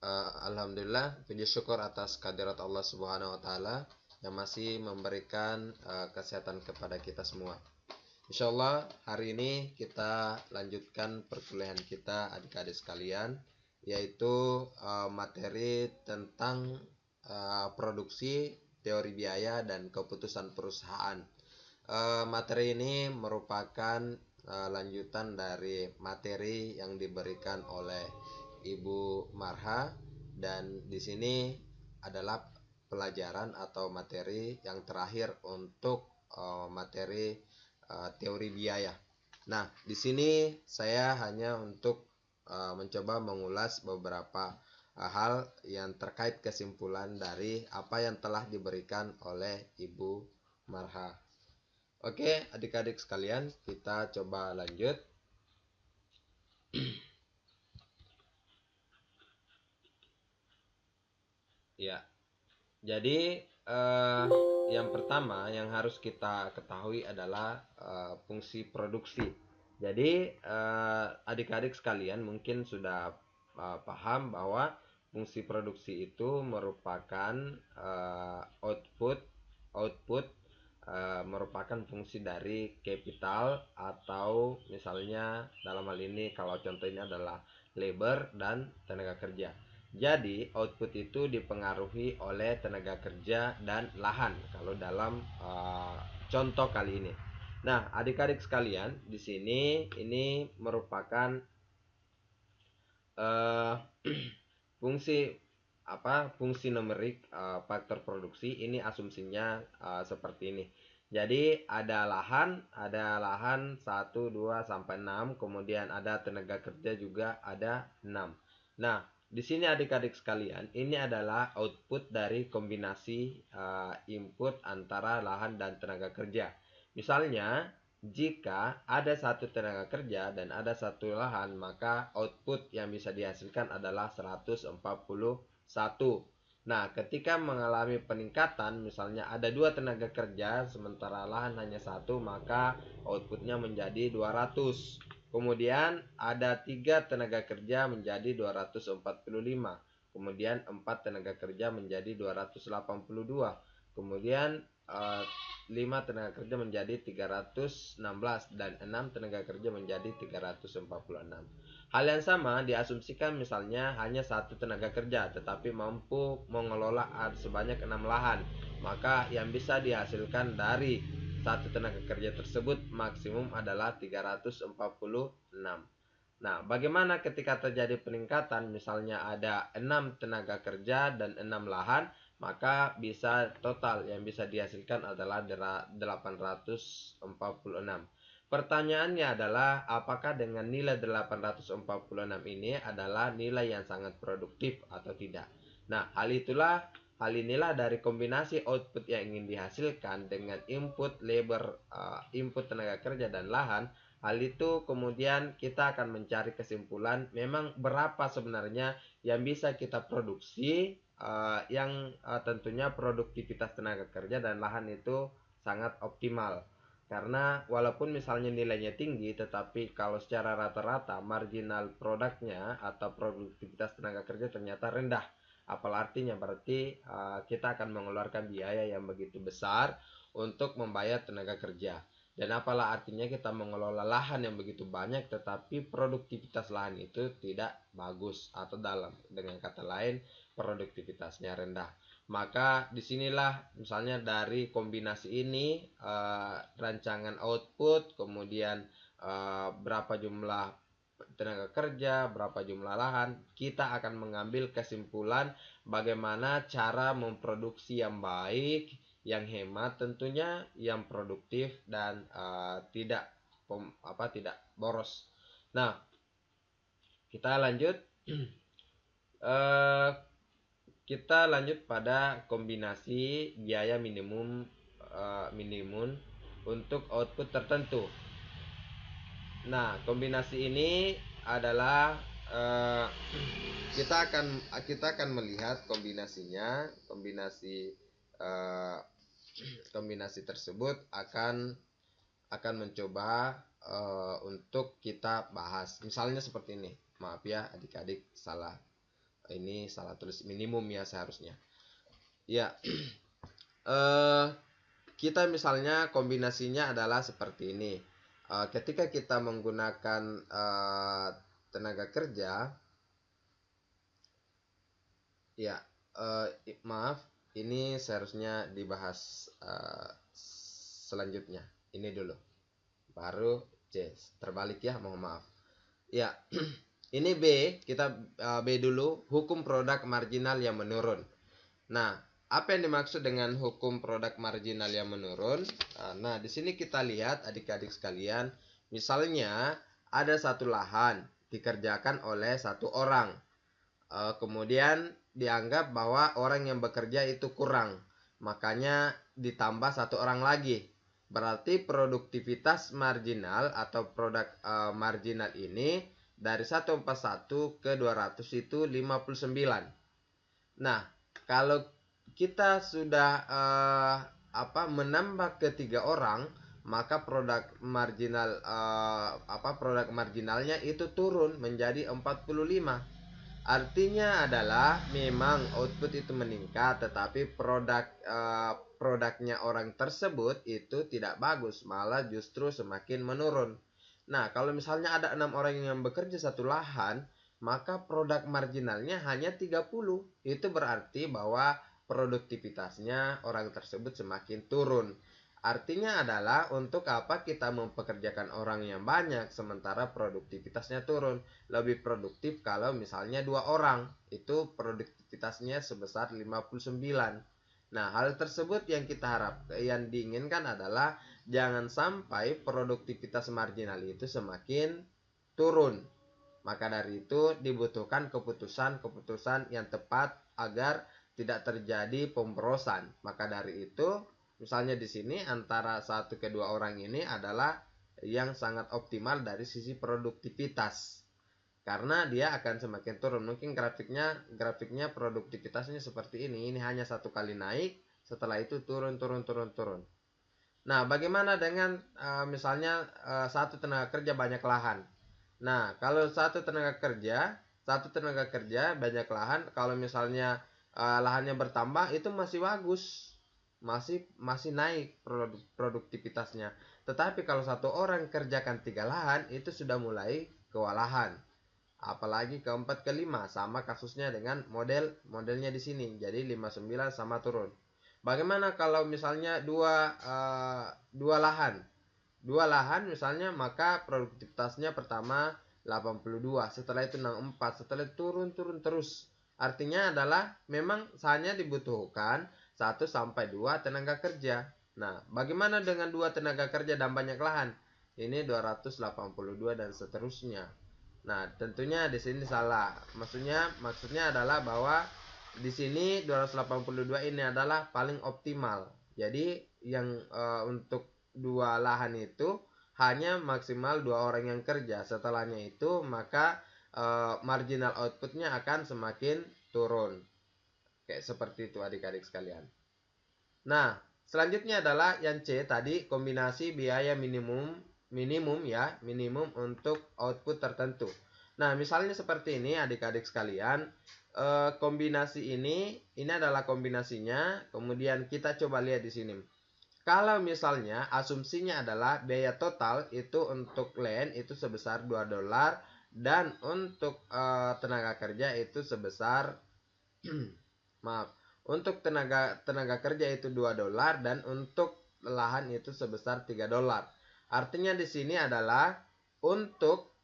Alhamdulillah, puji syukur atas kehadirat Allah Subhanahu wa taala yang masih memberikan kesehatan kepada kita semua. Insya Allah hari ini kita lanjutkan perkuliahan kita adik-adik sekalian, yaitu materi tentang produksi, teori biaya dan keputusan perusahaan. Materi ini merupakan lanjutan dari materi yang diberikan oleh Ibu Marha, dan di sini adalah pelajaran atau materi yang terakhir untuk materi teori biaya. Nah, di sini saya hanya untuk mencoba mengulas beberapa hal yang terkait kesimpulan dari apa yang telah diberikan oleh Ibu Marha. Oke, adik-adik sekalian, kita coba lanjut. Ya, jadi yang pertama yang harus kita ketahui adalah fungsi produksi. Jadi adik-adik sekalian mungkin sudah paham bahwa fungsi produksi itu merupakan output output merupakan fungsi dari capital, atau misalnya dalam hal ini kalau contohnya adalah labor dan tenaga kerja. Jadi output itu dipengaruhi oleh tenaga kerja dan lahan kalau dalam contoh kali ini. Nah, adik-adik sekalian, di sini ini merupakan uh, fungsi fungsi numerik faktor produksi. Ini asumsinya seperti ini. Jadi ada lahan 1 2 sampai 6, kemudian ada tenaga kerja juga ada 6. Nah, di sini adik-adik sekalian, ini adalah output dari kombinasi input antara lahan dan tenaga kerja. Misalnya, jika ada satu tenaga kerja dan ada satu lahan, maka output yang bisa dihasilkan adalah 141. Nah, ketika mengalami peningkatan, misalnya ada dua tenaga kerja sementara lahan hanya satu, maka outputnya menjadi 200. Kemudian ada 3 tenaga kerja menjadi 245. Kemudian 4 tenaga kerja menjadi 282. Kemudian 5 tenaga kerja menjadi 316 dan 6 tenaga kerja menjadi 346. Hal yang sama diasumsikan misalnya hanya satu tenaga kerja tetapi mampu mengelola sebanyak 6 lahan, maka yang bisa dihasilkan dari satu tenaga kerja tersebut maksimum adalah 346. Nah, bagaimana ketika terjadi peningkatan, misalnya ada 6 tenaga kerja dan 6 lahan, maka bisa total yang bisa dihasilkan adalah 846. Pertanyaannya adalah apakah dengan nilai 846 ini adalah nilai yang sangat produktif atau tidak. Nah, hal inilah dari kombinasi output yang ingin dihasilkan dengan input labor, input tenaga kerja dan lahan. Hal itu kemudian kita akan mencari kesimpulan memang berapa sebenarnya yang bisa kita produksi, yang tentunya produktivitas tenaga kerja dan lahan itu sangat optimal. Karena walaupun misalnya nilainya tinggi, tetapi kalau secara rata-rata marginal produknya atau produktivitas tenaga kerja ternyata rendah. Apalah artinya, berarti kita akan mengeluarkan biaya yang begitu besar untuk membayar tenaga kerja. Dan apalah artinya kita mengelola lahan yang begitu banyak tetapi produktivitas lahan itu tidak bagus, atau dengan kata lain produktivitasnya rendah. Maka disinilah misalnya dari kombinasi ini, rancangan output, kemudian berapa jumlah tenaga kerja, berapa jumlah lahan, kita akan mengambil kesimpulan bagaimana cara memproduksi yang baik, yang hemat tentunya, yang produktif dan tidak boros. Nah, kita lanjut. uh, kita lanjut pada kombinasi biaya minimum untuk output tertentu. Nah, kombinasi ini adalah kita akan melihat uh, kombinasi tersebut akan mencoba untuk kita bahas. Misalnya seperti ini. Maaf ya adik-adik, salah Ini salah tulis minimum ya seharusnya. Ya, eh, kita misalnya kombinasinya adalah seperti ini. Ketika kita menggunakan tenaga kerja, ya, maaf, ini seharusnya dibahas selanjutnya. Ini dulu, baru C. Terbalik ya, mohon maaf. Ya, ini B, kita B dulu, hukum produk marginal yang menurun. Nah, apa yang dimaksud dengan hukum produk marginal yang menurun? Nah, di sini kita lihat adik-adik sekalian, misalnya ada satu lahan dikerjakan oleh satu orang. Kemudian dianggap bahwa orang yang bekerja itu kurang, makanya ditambah satu orang lagi. Berarti produktivitas marginal atau produk marginal ini dari 141 ke 200 itu 59. Nah, kalau kita sudah menambah ke 3 orang, maka produk marginalnya itu turun menjadi 45. Artinya adalah memang output itu meningkat, tetapi produknya orang tersebut itu tidak bagus, malah justru semakin menurun. Nah, kalau misalnya ada 6 orang yang bekerja satu lahan, maka produk marginalnya hanya 30. Itu berarti bahwa produktivitasnya orang tersebut semakin turun. Artinya adalah untuk apa kita mempekerjakan orang yang banyak sementara produktivitasnya turun. Lebih produktif kalau misalnya 2 orang, itu produktivitasnya sebesar 59. Nah, hal tersebut yang kita yang diinginkan adalah jangan sampai produktivitas marginal itu semakin turun. Maka dari itu dibutuhkan keputusan-keputusan yang tepat agar tidak terjadi pemborosan. Maka dari itu, misalnya di sini antara 1 ke 2 orang ini adalah yang sangat optimal dari sisi produktivitas. Karena dia akan semakin turun. Mungkin grafiknya produktivitasnya seperti ini. Ini hanya 1 kali naik, setelah itu turun. Nah, bagaimana dengan misalnya satu tenaga kerja banyak lahan? Nah, kalau satu tenaga kerja banyak lahan, kalau misalnya lahannya bertambah itu masih bagus, masih naik produktivitasnya. Tetapi kalau 1 orang kerjakan 3 lahan, itu sudah mulai kewalahan. Apalagi keempat kelima, sama kasusnya dengan modelnya di sini. Jadi 59 sama turun. Bagaimana kalau misalnya dua lahan? 2 lahan misalnya, maka produktivitasnya pertama 82, setelah itu 64, setelah itu turun terus. Artinya adalah memang hanya dibutuhkan 1 sampai 2 tenaga kerja. Nah, bagaimana dengan 2 tenaga kerja dan banyak lahan? Ini 282 dan seterusnya. Nah, tentunya di sini salah. Maksudnya adalah bahwa di sini 282 ini adalah paling optimal. Jadi yang untuk 2 lahan itu hanya maksimal 2 orang yang kerja. Setelahnya itu maka marginal outputnya akan semakin turun. Kayak seperti itu adik-adik sekalian. Nah, selanjutnya adalah yang C tadi, kombinasi biaya minimum untuk output tertentu. Nah, misalnya seperti ini adik-adik sekalian, kombinasi ini adalah kombinasinya. Kemudian kita coba lihat di sini. Kalau misalnya asumsinya adalah biaya total itu untuk land itu sebesar $2 dan untuk tenaga kerja itu sebesar maaf, untuk tenaga kerja itu $2 dan untuk lahan itu sebesar $3. Artinya di sini adalah untuk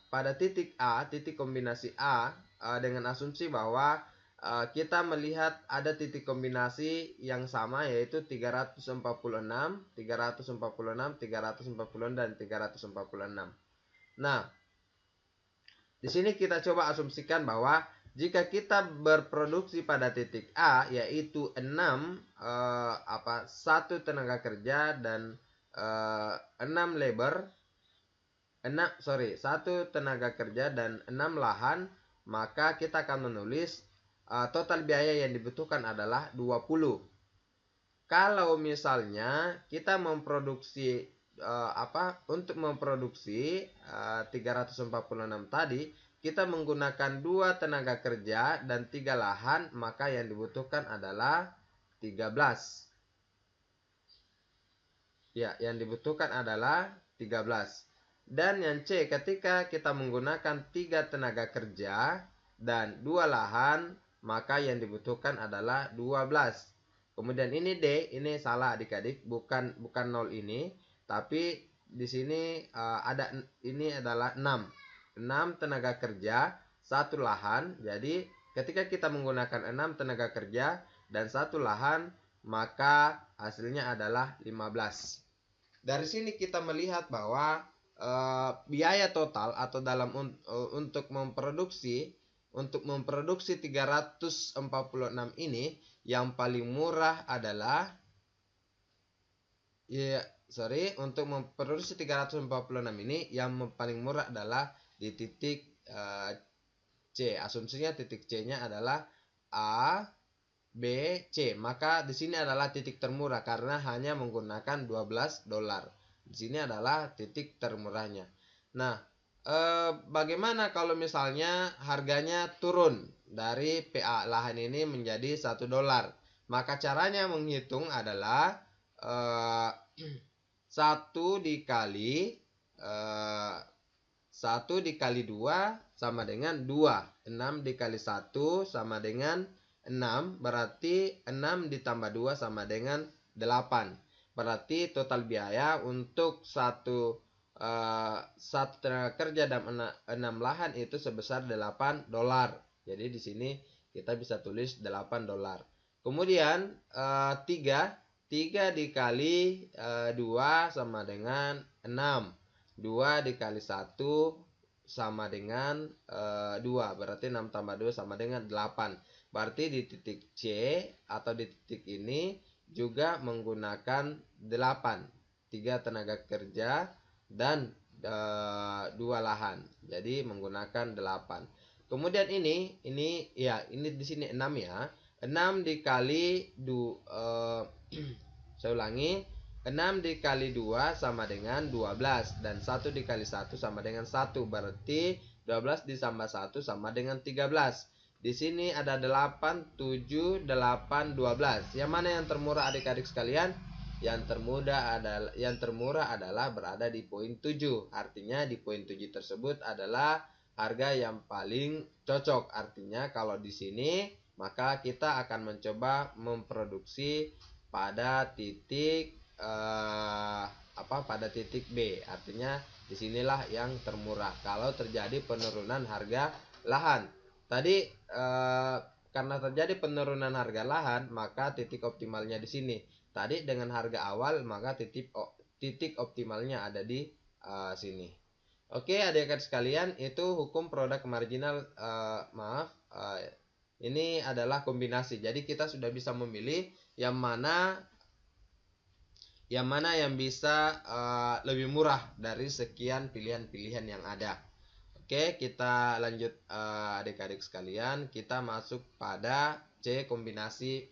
pada titik kombinasi A, dengan asumsi bahwa kita melihat ada titik kombinasi yang sama, yaitu 346, 346, 346 dan 346. Nah, di sini kita coba asumsikan bahwa jika kita berproduksi pada titik A, yaitu 1 tenaga kerja dan 6 labor, 1 tenaga kerja dan 6 lahan, maka kita akan menulis total biaya yang dibutuhkan adalah 20. Kalau misalnya kita untuk memproduksi 346 tadi, kita menggunakan 2 tenaga kerja dan 3 lahan, maka yang dibutuhkan adalah 13. Ya, yang dibutuhkan adalah 13. Dan yang C, ketika kita menggunakan 3 tenaga kerja dan 2 lahan, maka yang dibutuhkan adalah 12. Kemudian ini D, ini salah adik-adik, bukan 0 ini, tapi di sini ada ini adalah 6. 6 tenaga kerja, 1 lahan. Jadi ketika kita menggunakan 6 tenaga kerja dan 1 lahan, maka hasilnya adalah 15. Dari sini kita melihat bahwa biaya total atau untuk memproduksi 346 ini yang paling murah adalah untuk memproduksi 346 ini yang paling murah adalah di titik C. Asumsinya titik C-nya adalah A, B, C. Maka di sini adalah titik termurah karena hanya menggunakan $12. Di sini adalah titik termurahnya. Nah, bagaimana kalau misalnya harganya turun dari PA lahan ini menjadi $1? Maka caranya menghitung adalah 1 dikali 2 sama dengan 2. 6 dikali 1 sama dengan 6, berarti 6 ditambah 2 sama dengan 8. Berarti total biaya untuk satu tenaga kerja dan 6 lahan itu sebesar $8. Jadi di sini kita bisa tulis $8. Kemudian 3 dikali 2 sama dengan 6. 2 dikali 1 sama dengan 2. Berarti 6 tambah 2 sama dengan 8. Berarti di titik C atau di titik ini juga menggunakan 8. 3 tenaga kerja dan 2 lahan. Jadi menggunakan 8. Kemudian ini di sini 6 ya. 6 dikali 2 saya ulangi, 6 dikali 2 sama dengan 12 dan 1 dikali 1 sama dengan 1. Berarti 12 ditambah 1 sama dengan 13. Di sini ada 8, 7, 8, 12. Yang mana yang termurah adik-adik sekalian? Yang termurah adalah berada di poin 7. Artinya di poin 7 tersebut adalah harga yang paling cocok. Artinya kalau di sini maka kita akan mencoba memproduksi pada titik pada titik B. Artinya disinilah yang termurah kalau terjadi penurunan harga lahan. Tadi karena terjadi penurunan harga lahan, maka titik optimalnya di sini. Tadi dengan harga awal, maka titik optimalnya ada di sini. Oke, adik-adik sekalian, itu hukum produk marginal. Ini adalah kombinasi. Jadi kita sudah bisa memilih yang mana yang bisa lebih murah dari sekian pilihan-pilihan yang ada. Oke, kita lanjut adik-adik sekalian. Kita masuk pada C, kombinasi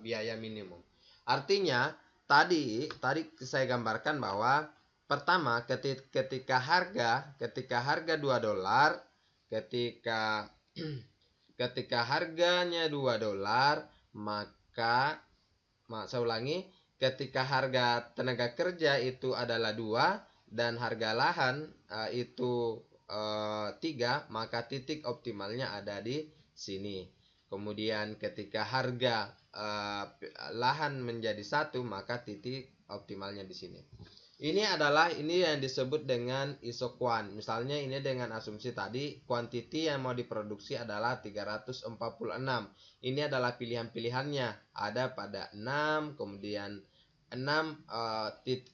biaya minimum. Artinya tadi saya gambarkan bahwa pertama ketika harga $2, ketika harganya $2, maka saya ulangi, ketika harga tenaga kerja itu adalah 2 dan harga lahan itu 3, maka titik optimalnya ada di sini. Kemudian ketika harga lahan menjadi 1, maka titik optimalnya di sini. Ini yang disebut dengan isokuan. Misalnya ini dengan asumsi tadi kuantiti yang mau diproduksi adalah 346. Ini adalah pilihan-pilihannya. Ada pada 6, kemudian 6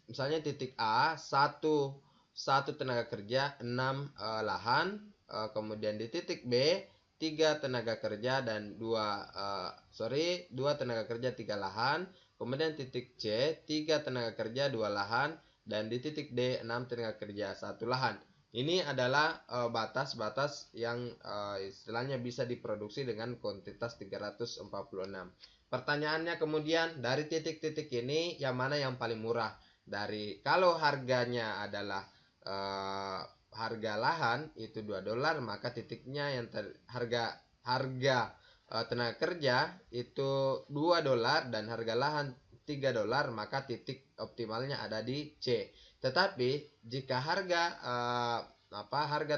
misalnya titik A 1 tenaga kerja 6 lahan, kemudian di titik B 3 tenaga kerja dan 2 tenaga kerja 3 lahan, kemudian titik C 3 tenaga kerja 2 lahan, dan di titik D 6 tenaga kerja 1 lahan. Ini adalah batas-batas yang istilahnya bisa diproduksi dengan kuantitas 346. Pertanyaannya kemudian, dari titik-titik ini yang mana yang paling murah? Kalau harganya adalah harga lahan itu $2, maka titiknya yang harga tenaga kerja itu $2 dan harga lahan $3, maka titik optimalnya ada di C. Tetapi jika harga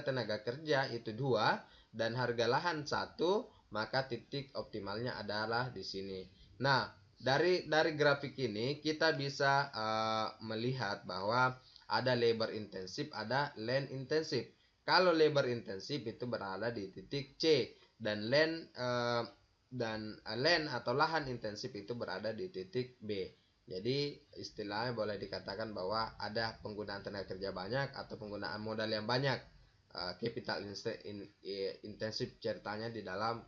tenaga kerja itu 2 dan harga lahan 1, maka titik optimalnya adalah di sini. Nah, dari grafik ini kita bisa melihat bahwa ada labor intensif, ada land intensif. Kalau labor intensif itu berada di titik C dan land atau lahan intensif itu berada di titik B. Jadi istilahnya boleh dikatakan bahwa ada penggunaan tenaga kerja banyak atau penggunaan modal yang banyak. Capital intensif ceritanya di dalam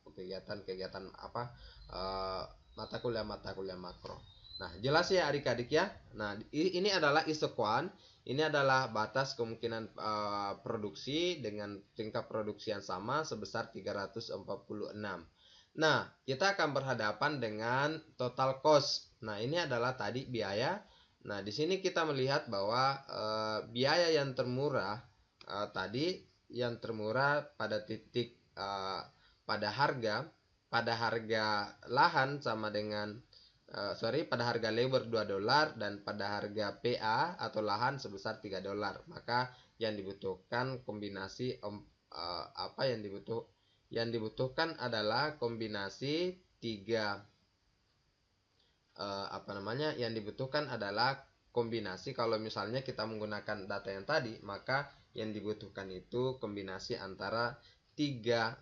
kegiatan mata kuliah makro. Nah, jelas ya adik-adik ya. Nah, ini adalah isokuan. Ini adalah batas kemungkinan produksi dengan tingkat produksi yang sama sebesar 346. Nah, kita akan berhadapan dengan total cost. Nah, ini adalah tadi biaya. Nah, di sini kita melihat bahwa biaya yang termurah tadi yang termurah pada titik pada harga lahan sama dengan pada harga labor $2 dan pada harga PA atau lahan sebesar $3. Maka yang dibutuhkan kombinasi yang dibutuhkan adalah kombinasi yang dibutuhkan adalah kombinasi. Kalau misalnya kita menggunakan data yang tadi, maka yang dibutuhkan itu kombinasi antara 3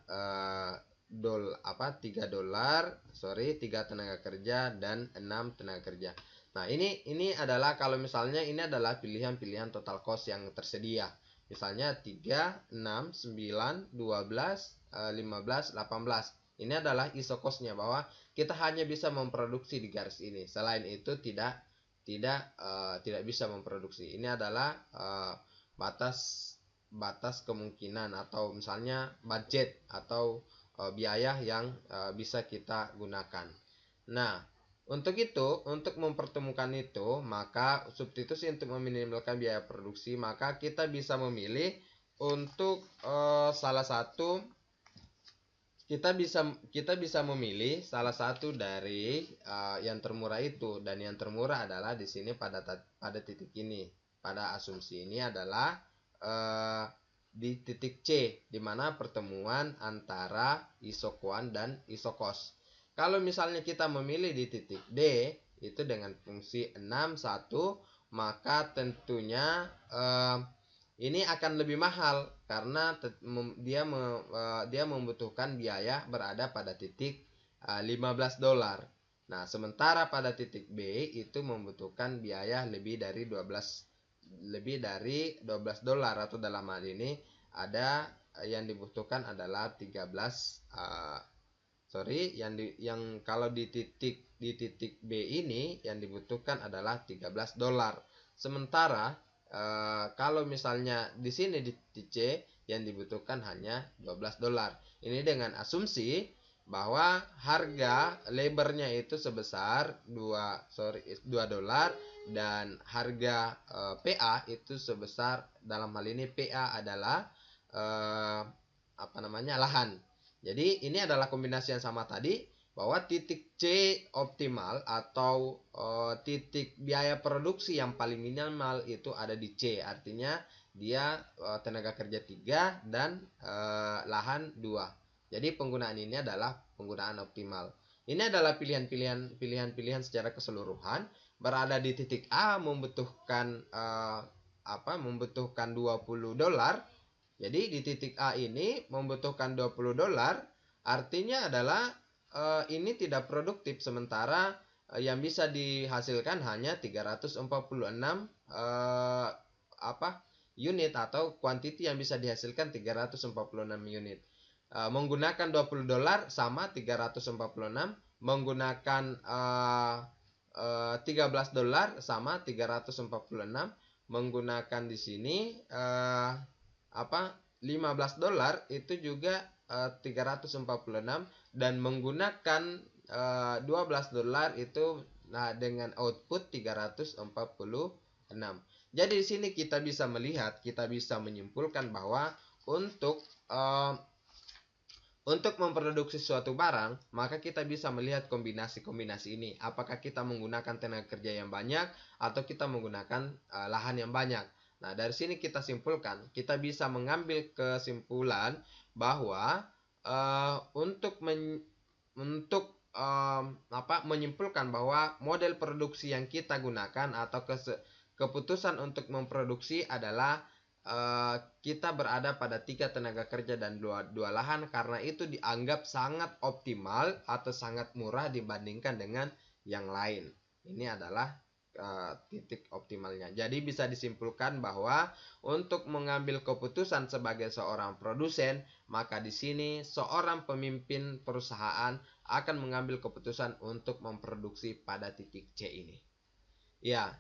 tenaga kerja dan 6 tenaga kerja. Nah, ini adalah kalau misalnya ini adalah pilihan total cost yang tersedia. Misalnya 3, 6, 9, 12, 15, 18. Ini adalah iso cost-nya, bahwa kita hanya bisa memproduksi di garis ini. Selain itu tidak bisa memproduksi. Ini adalah batas kemungkinan atau misalnya budget atau biaya yang bisa kita gunakan. Nah, untuk mempertemukan itu, maka substitusi untuk meminimalkan biaya produksi, maka kita bisa memilih untuk salah satu. Kita bisa memilih salah satu dari yang termurah itu, dan yang termurah adalah di sini pada titik ini. Pada asumsi ini adalah di titik C, di mana pertemuan antara isokuan dan isokos. Kalau misalnya kita memilih di titik D itu dengan fungsi 6, 1, maka tentunya ini akan lebih mahal karena dia membutuhkan biaya berada pada titik $15. Nah, sementara pada titik B itu membutuhkan biaya lebih dari $12, atau dalam hal ini ada yang dibutuhkan adalah 13 yang kalau di titik B ini yang dibutuhkan adalah $13. Sementara kalau misalnya di sini di C yang dibutuhkan hanya $12. Ini dengan asumsi bahwa harga labornya itu sebesar $2 dan harga PA itu sebesar, dalam hal ini PA adalah lahan. Jadi ini adalah kombinasi yang sama tadi, bahwa titik C optimal atau titik biaya produksi yang paling minimal itu ada di C. Artinya dia tenaga kerja 3 dan lahan 2. Jadi penggunaan ini adalah penggunaan optimal. Ini adalah pilihan secara keseluruhan. Berada di titik A membutuhkan $20. Jadi di titik A ini membutuhkan $20, artinya adalah ini tidak produktif, sementara yang bisa dihasilkan hanya 346 unit, atau quantity yang bisa dihasilkan 346 unit. Menggunakan $20 sama 346, menggunakan $13 sama 346, menggunakan di sini $15 itu juga 346, dan menggunakan $12 itu dengan output 346. Jadi di sini kita bisa melihat, kita bisa menyimpulkan bahwa untuk eh, untuk memproduksi suatu barang, maka kita bisa melihat kombinasi-kombinasi ini. Apakah kita menggunakan tenaga kerja yang banyak atau kita menggunakan lahan yang banyak. Nah, dari sini kita simpulkan, kita bisa mengambil kesimpulan bahwa menyimpulkan bahwa model produksi yang kita gunakan atau keputusan untuk memproduksi adalah kita berada pada 3 tenaga kerja dan dua lahan, karena itu dianggap sangat optimal atau sangat murah dibandingkan dengan yang lain. Ini adalah titik optimalnya. Jadi bisa disimpulkan bahwa untuk mengambil keputusan sebagai seorang produsen, maka di sini seorang pemimpin perusahaan akan mengambil keputusan untuk memproduksi pada titik C ini. Ya,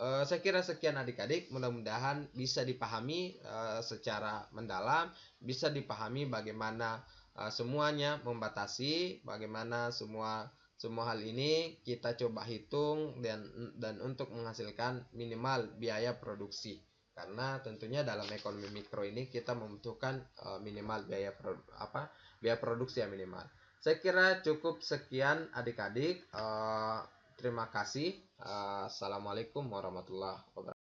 saya kira sekian adik-adik, mudah-mudahan bisa dipahami secara mendalam, bisa dipahami bagaimana semuanya membatasi, bagaimana semua semua hal ini kita coba hitung dan untuk menghasilkan minimal biaya produksi. Karena tentunya dalam ekonomi mikro ini kita membutuhkan minimal biaya produksi yang minimal. Saya kira cukup sekian adik-adik. Terima kasih. Assalamualaikum warahmatullahi wabarakatuh.